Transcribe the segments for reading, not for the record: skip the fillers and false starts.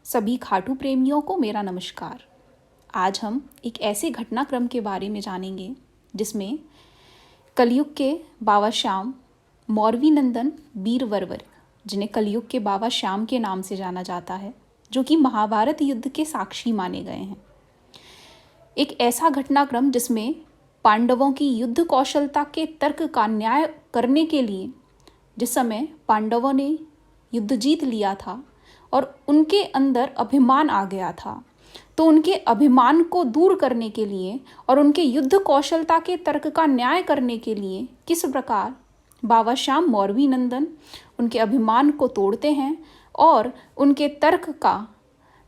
सभी खाटू प्रेमियों को मेरा नमस्कार। आज हम एक ऐसे घटनाक्रम के बारे में जानेंगे जिसमें कलयुग के बाबा श्याम, मौरवी नंदन वीरवरवर, जिन्हें कलयुग के बाबा श्याम के नाम से जाना जाता है, जो कि महाभारत युद्ध के साक्षी माने गए हैं। एक ऐसा घटनाक्रम जिसमें पांडवों की युद्ध कौशलता के तर्क का न्याय करने के लिए, जिस समय पांडवों ने युद्ध जीत लिया था और उनके अंदर अभिमान आ गया था, तो उनके अभिमान को दूर करने के लिए और उनके युद्ध कौशलता के तर्क का न्याय करने के लिए किस प्रकार बाबा श्याम मौरवी नंदन उनके अभिमान को तोड़ते हैं और उनके तर्क का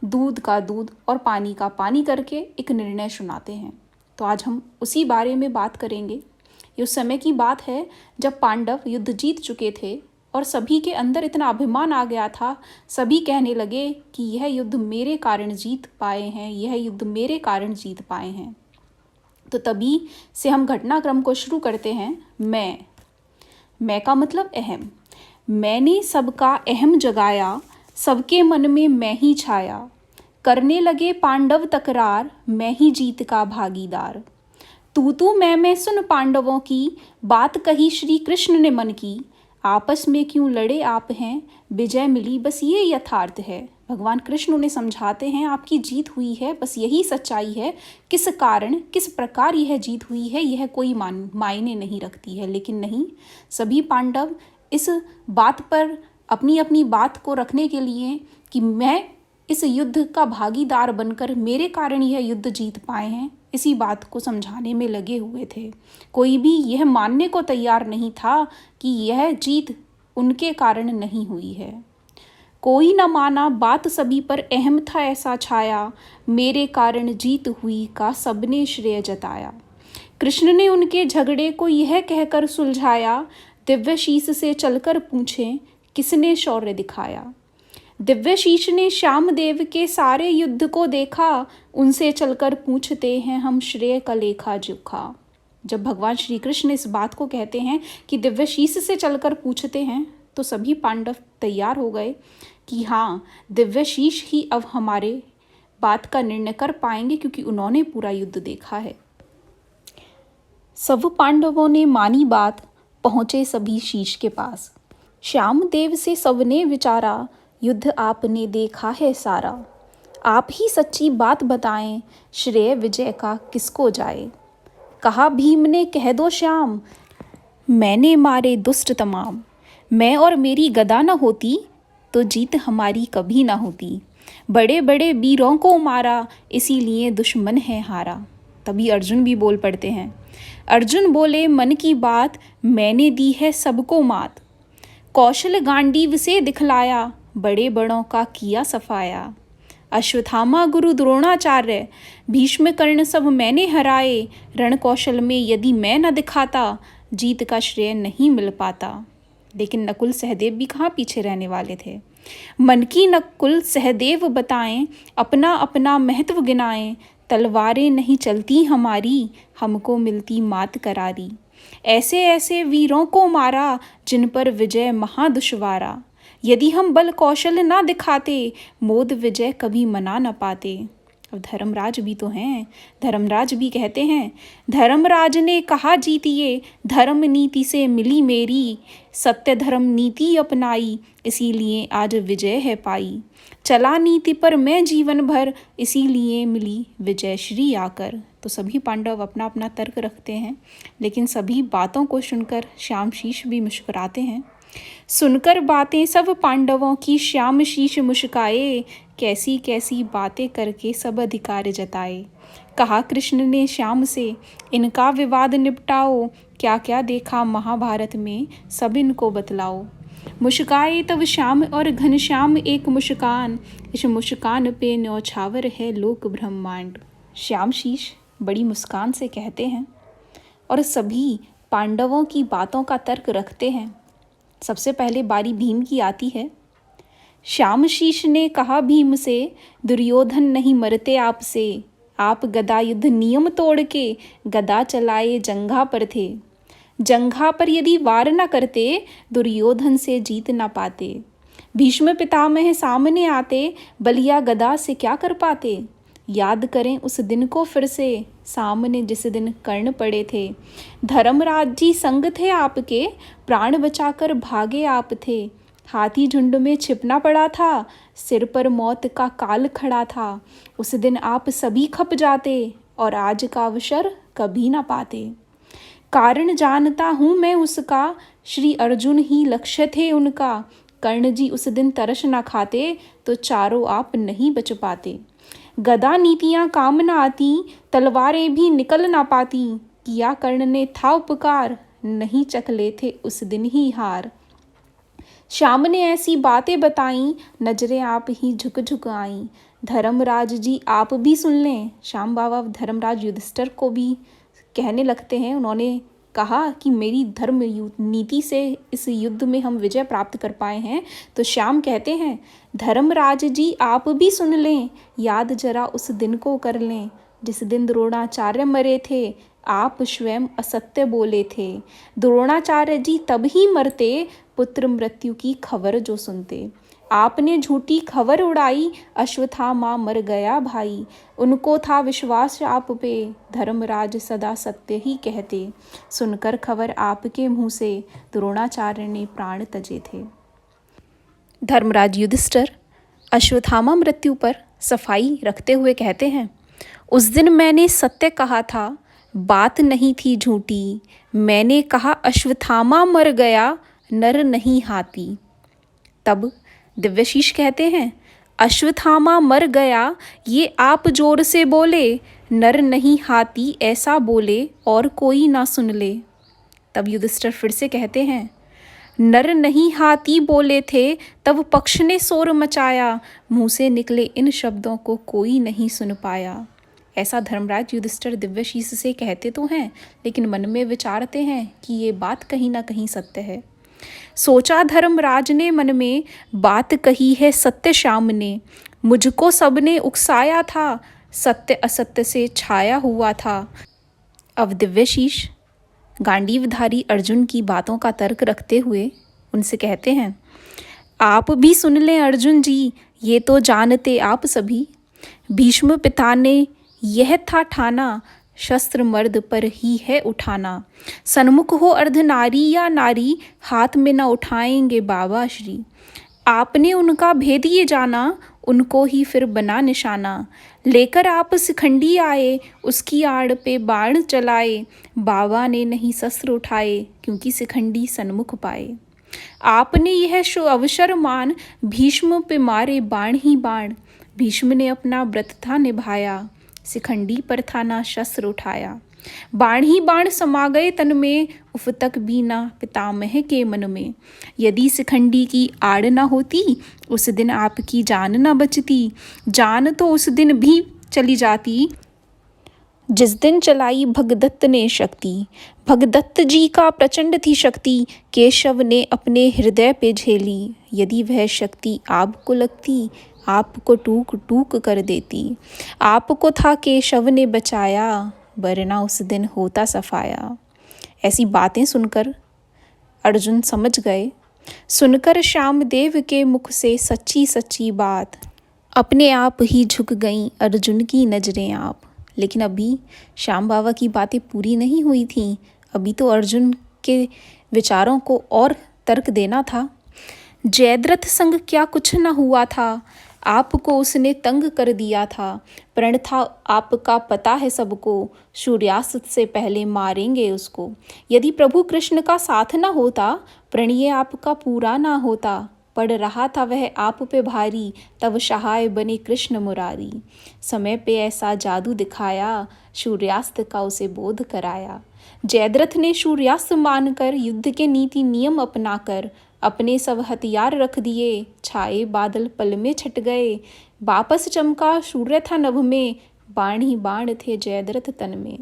दूध और पानी का पानी करके एक निर्णय सुनाते हैं। तो आज हम उसी बारे में बात करेंगे। ये उस समय की बात है जब पांडव युद्ध जीत चुके थे और सभी के अंदर इतना अभिमान आ गया था, सभी कहने लगे कि यह युद्ध मेरे कारण जीत पाए हैं, यह युद्ध मेरे कारण जीत पाए हैं। तो तभी से हम घटनाक्रम को शुरू करते हैं। मैं का मतलब अहम। मैंने सबका अहम जगाया, सबके मन में मैं ही छाया। करने लगे पांडव तकरार, मैं ही जीत का भागीदार। तू मैं सुन पांडवों की, बात कही श्री कृष्ण ने मन की। आपस में क्यों लड़े आप हैं, विजय मिली बस ये यथार्थ है। भगवान कृष्ण उन्हें समझाते हैं आपकी जीत हुई है, बस यही सच्चाई है। किस कारण किस प्रकार यह जीत हुई है यह कोई मायने नहीं रखती है। लेकिन नहीं, सभी पांडव इस बात पर अपनी अपनी बात को रखने के लिए कि मैं इस युद्ध का भागीदार बनकर मेरे कारण यह युद्ध जीत पाए हैं, इसी बात को समझाने में लगे हुए थे। कोई भी यह मानने को तैयार नहीं था कि यह जीत उनके कारण नहीं हुई है। कोई न माना बात सभी पर, अहम था ऐसा छाया। मेरे कारण जीत हुई का सबने श्रेय जताया। कृष्ण ने उनके झगड़े को यह कहकर सुलझाया। दिव्य शीश से चलकर पूछें किसने शौर्य दिखाया। दिव्य शीश ने श्याम देव के सारे युद्ध को देखा, उनसे चलकर पूछते हैं हम श्रेय का लेखा जोखा। जब भगवान श्री कृष्ण इस बात को कहते हैं कि दिव्य शीश से चलकर पूछते हैं, तो सभी पांडव तैयार हो गए कि हाँ, दिव्य शीश ही अब हमारे बात का निर्णय कर पाएंगे, क्योंकि उन्होंने पूरा युद्ध देखा है। सब पांडवों ने मानी बात, पहुँचे सभी शीश के पास। श्याम देव से सबने विचारा, युद्ध आपने देखा है सारा। आप ही सच्ची बात बताएं, श्रेय विजय का किसको जाए। कहा भीम ने कह दो श्याम, मैंने मारे दुष्ट तमाम। मैं और मेरी गदा न होती, तो जीत हमारी कभी ना होती। बड़े बड़े वीरों को मारा, इसीलिए दुश्मन है हारा। तभी अर्जुन भी बोल पड़ते हैं। अर्जुन बोले मन की बात, मैंने दी है सबको मात। कौशल गांडीव से दिखलाया, बड़े बड़ों का किया सफाया। अश्वत्थामा गुरु द्रोणाचार्य, भीष्म कर्ण सब मैंने हराए। रण कौशल में यदि मैं न दिखाता, जीत का श्रेय नहीं मिल पाता। लेकिन नकुल सहदेव भी कहाँ पीछे रहने वाले थे। मन की नकुल सहदेव बताएं, अपना अपना महत्व गिनाएं। तलवारें नहीं चलती हमारी, हमको मिलती मात करारी। ऐसे ऐसे वीरों को मारा, जिन पर विजय महादुश्वारा। यदि हम बल कौशल ना दिखाते, मोद विजय कभी मना न पाते। अब धर्मराज भी तो हैं। धर्मराज भी कहते हैं, धर्मराज ने कहा जीतिए, धर्म नीति से मिली मेरी। सत्य धर्म नीति अपनाई, इसीलिए आज विजय है पाई। चला नीति पर मैं जीवन भर, इसीलिए मिली विजय श्री आकर। तो सभी पांडव अपना अपना तर्क रखते हैं, लेकिन सभी बातों को सुनकर श्याम शीश भी मुस्कुराते हैं। सुनकर बातें सब पांडवों की, श्याम शीश मुस्काए। कैसी कैसी बातें करके सब अधिकार जताए। कहा कृष्ण ने श्याम से, इनका विवाद निपटाओ। क्या क्या देखा महाभारत में, सब इनको बतलाओ। मुस्काए तब श्याम और घनश्याम एक मुस्कान, इस मुस्कान पे न्यौछावर है लोक ब्रह्मांड। श्याम शीश बड़ी मुस्कान से कहते हैं और सभी पांडवों की बातों का तर्क रखते हैं। सबसे पहले बारी भीम की आती है। श्याम शीश ने कहा भीम से, दुर्योधन नहीं मरते आपसे। आप गदा युद्ध नियम तोड़ के गदा चलाए जंघा पर थे। जंघा पर यदि वार न करते, दुर्योधन से जीत न पाते। भीष्म पितामह सामने आते, बलिया गदा से क्या कर पाते। याद करें उस दिन को फिर से, सामने जिस दिन कर्ण पड़े थे। धर्मराज जी संग थे आपके, प्राण बचाकर भागे आप थे। हाथी झुंड में छिपना पड़ा था, सिर पर मौत का काल खड़ा था। उस दिन आप सभी खप जाते, और आज का अवसर कभी ना पाते। कारण जानता हूँ मैं उसका, श्री अर्जुन ही लक्ष्य थे उनका। कर्ण जी उस दिन तरस ना खाते, तो चारों आप नहीं बच पाते। गदा नीतियाँ काम न आती, तलवारें भी निकल ना पाती। किया कर्ण ने था उपकार, नहीं चख ले थे उस दिन ही हार। श्याम ने ऐसी बातें बताई, नजरें आप ही झुक झुक आईं। धर्मराज जी आप भी सुन लें। श्याम बाबा धर्मराज युधिष्ठिर को भी कहने लगते हैं। उन्होंने कहा कि मेरी धर्म नीति से इस युद्ध में हम विजय प्राप्त कर पाए हैं। तो श्याम कहते हैं, धर्मराज जी आप भी सुन लें, याद जरा उस दिन को कर लें। जिस दिन द्रोणाचार्य मरे थे, आप स्वयं असत्य बोले थे। द्रोणाचार्य जी तब ही मरते, पुत्र मृत्यु की खबर जो सुनते। आपने झूठी खबर उड़ाई, अश्वत्थामा मर गया भाई। उनको था विश्वास आप पे, धर्मराज सदा सत्य ही कहते। सुनकर खबर आपके मुँह से, द्रोणाचार्य ने प्राण तजे थे। धर्मराज युधिष्ठिर अश्वत्थामा मृत्यु पर सफाई रखते हुए कहते हैं, उस दिन मैंने सत्य कहा था, बात नहीं थी झूठी। मैंने कहा अश्वत्थामा मर गया, नर नहीं हाथी। तब दिव्यशीष कहते हैं, अश्वत्थामा मर गया ये आप जोर से बोले, नर नहीं हाथी ऐसा बोले और कोई ना सुन ले। तब युधिष्ठिर फिर से कहते हैं, नर नहीं हाथी बोले थे, तब पक्ष ने शोर मचाया। मुँह से निकले इन शब्दों को कोई नहीं सुन पाया। ऐसा धर्मराज युधिष्ठिर दिव्यशीष से कहते तो हैं, लेकिन मन में विचारते हैं कि ये बात कहीं ना कहीं सत्य है। सोचा धर्मराज ने मन में, बात कही है सत्य श्याम ने। मुझको सबने उकसाया था, सत्य असत्य से छाया हुआ था। अब दिव्यशीष गांडीवधारी अर्जुन की बातों का तर्क रखते हुए उनसे कहते हैं, आप भी सुन लें अर्जुन जी, ये तो जानते आप सभी। भीष्म पिता ने यह था ठाना, शस्त्र मर्द पर ही है उठाना। सन्मुख हो अर्धनारी या नारी, हाथ में न उठाएंगे बाबा श्री। आपने उनका भेद ये जाना, उनको ही फिर बना निशाना। लेकर आप शिखंडी आए, उसकी आड़ पे बाण चलाए। बाबा ने नहीं शस्त्र उठाए, क्योंकि शिखंडी सन्मुख पाए। आपने यह अवसर मान, भीष्म पे मारे बाण ही बाण। भीष्म ने अपना व्रत था निभाया, शिखंडी पर था ना शस्त्र उठाया। बाण ही बाण समा गए तन में, उफ तक भी ना पितामह के मन में। यदि शिखंडी की आड़ ना होती, उस दिन आपकी जान ना बचती। जान तो उस दिन भी चली जाती, जिस दिन चलाई भगदत्त ने शक्ति। भगदत्त जी का प्रचंड थी शक्ति, केशव ने अपने हृदय पे झेली। यदि वह शक्ति आपको लगती, आपको टूक टूक कर देती। आपको था केशव ने बचाया, वरना उस दिन होता सफाया। ऐसी बातें सुनकर अर्जुन समझ गए। सुनकर श्यामदेव के मुख से सच्ची सच्ची बात, अपने आप ही झुक गईं अर्जुन की नजरें आप। लेकिन अभी श्याम बाबा की बातें पूरी नहीं हुई थीं। अभी तो अर्जुन के विचारों को और तर्क देना था। जयद्रथ संग क्या कुछ न हुआ था, आपको उसने तंग कर दिया था। प्रण था आपका पता है सबको, सूर्यास्त से पहले मारेंगे उसको। यदि प्रभु कृष्ण का साथ न होता, प्रण ये आपका पूरा ना होता। पड़ रहा था वह आप पे भारी, तब सहाय बने कृष्ण मुरारी। समय पे ऐसा जादू दिखाया, सूर्यास्त का उसे बोध कराया। जयद्रथ ने सूर्यास्त मानकर, युद्ध के नीति नियम अपनाकर, अपने सब हथियार रख दिए। छाए बादल पल में छट गए, वापस चमका सूर्य था नभ में। बाण ही बाण थे जयद्रथ तन में।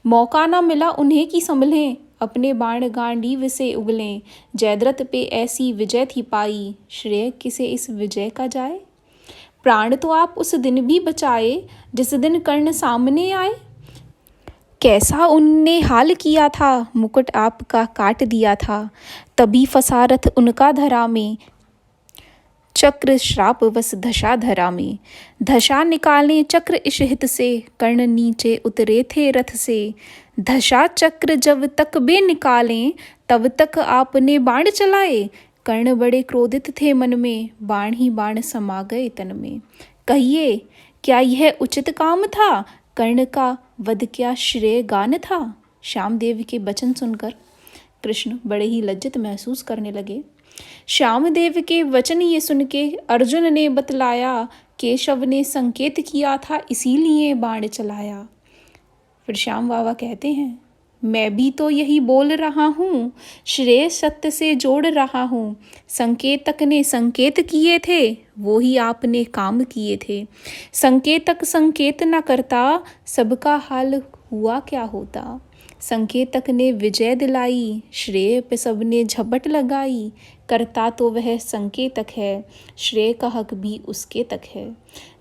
मौका ना मिला उन्हें कि संभलें, अपने बाण गांडीव से उगलें। जयद्रथ पे ऐसी विजय थी पाई, श्रेय किसे इस विजय का जाए। प्राण तो आप उस दिन भी बचाए, जिस दिन कर्ण सामने आए। कैसा उनने हाल किया था, मुकुट आपका काट दिया था। तभी फंसा रथ उनका धरा में, चक्र श्राप वस धशा धरा में। धशा निकालने चक्र इस हित से, कर्ण नीचे उतरे थे रथ से। धशा चक्र जब तक बे निकालें, तब तक आपने बाण चलाए। कर्ण बड़े क्रोधित थे मन में, बाण ही बाण समा गए तन में। कहिए क्या यह उचित काम था, कर्ण का वध क्या श्रेय गान था। श्यामदेव के वचन सुनकर कृष्ण बड़े ही लज्जित महसूस करने लगे। श्यामदेव के वचन ये सुन के अर्जुन ने बतलाया, केशव ने संकेत किया था इसीलिए बाण चलाया। फिर श्याम बाबा कहते हैं, मैं भी तो यही बोल रहा हूँ, श्रेय सत्य से जोड़ रहा हूँ। संकेतक ने संकेत किए थे, वो ही आपने काम किए थे। संकेतक संकेत न करता, सबका हाल हुआ क्या होता। संकेतक ने विजय दिलाई, श्रेय पे सबने झपट लगाई। करता तो वह संकेतक है, श्रेय का हक भी उसके तक है।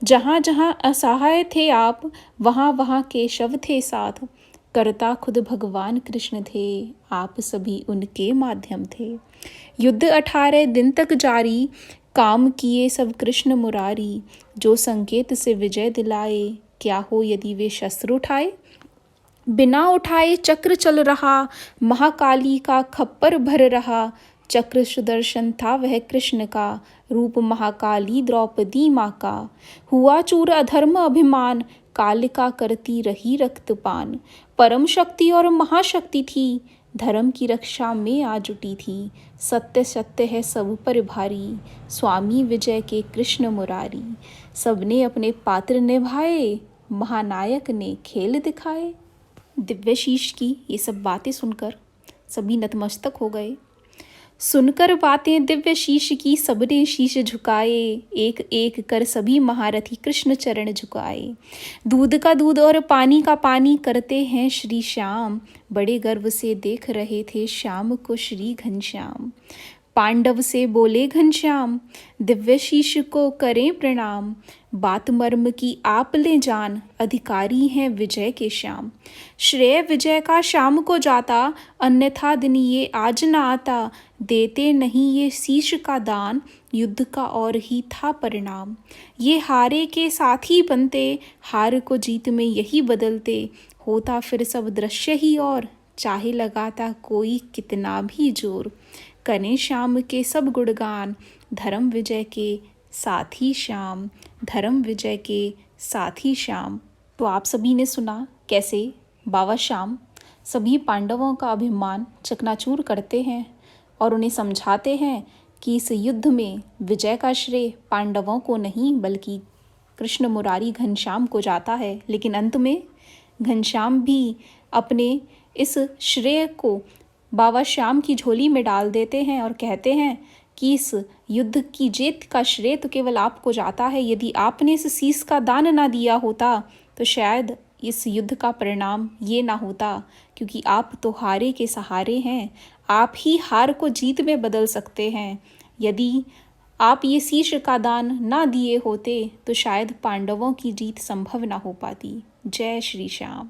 जहाँ जहाँ असहाय थे आप, वहाँ वहाँ केशव थे साथ। करता खुद भगवान कृष्ण थे, आप सभी उनके माध्यम थे। युद्ध 18 दिन तक जारी, काम किए सब कृष्ण मुरारी। जो संकेत से विजय दिलाए, क्या हो यदि वे शस्त्र उठाए। बिना उठाए चक्र चल रहा, महाकाली का खप्पर भर रहा। चक्र सुदर्शन था वह कृष्ण का, रूप महाकाली द्रौपदी माँ का। हुआ चूर अधर्म अभिमान, कालिका करती रही रक्तपान। परम शक्ति और महाशक्ति थी, धर्म की रक्षा में आ जुटी थी। सत्य सत्य है सब पर भारी, स्वामी विजय के कृष्ण मुरारी। सबने अपने पात्र निभाए, महानायक ने खेल दिखाए। दिव्य शीश की ये सब बातें सुनकर सभी नतमस्तक हो गए। सुनकर बातें दिव्य शीश की सबने शीश झुकाए। एक एक कर सभी महारथी कृष्ण चरण झुकाए। दूध का दूध और पानी का पानी करते हैं श्री श्याम, बड़े गर्व से देख रहे थे श्याम को श्री घनश्याम। पांडव से बोले घनश्याम, दिव्य शीश को करें प्रणाम। बात मर्म की आप ले जान, अधिकारी हैं विजय के श्याम। श्रेय विजय का शाम को जाता, अन्यथा दिन ये आज न आता। देते नहीं ये शीश का दान, युद्ध का और ही था परिणाम। ये हारे के साथी बनते, हार को जीत में यही बदलते। होता फिर सब दृश्य ही और, चाहे लगाता कोई कितना भी जोर। करें श्याम के सब गुणगान, धर्म विजय के साथी श्याम। धर्म विजय के साथी श्याम। तो आप सभी ने सुना कैसे बाबा श्याम सभी पांडवों का अभिमान चकनाचूर करते हैं और उन्हें समझाते हैं कि इस युद्ध में विजय का श्रेय पांडवों को नहीं बल्कि कृष्ण मुरारी घनश्याम को जाता है। लेकिन अंत में घनश्याम भी अपने इस श्रेय को बाबा श्याम की झोली में डाल देते हैं और कहते हैं कि इस युद्ध की जीत का श्रेय तो केवल आपको जाता है। यदि आपने इस शीश का दान ना दिया होता तो शायद इस युद्ध का परिणाम ये ना होता, क्योंकि आप तो हारे के सहारे हैं। आप ही हार को जीत में बदल सकते हैं। यदि आप ये शीश का दान ना दिए होते तो शायद पांडवों की जीत संभव ना हो पाती। जय श्री श्याम।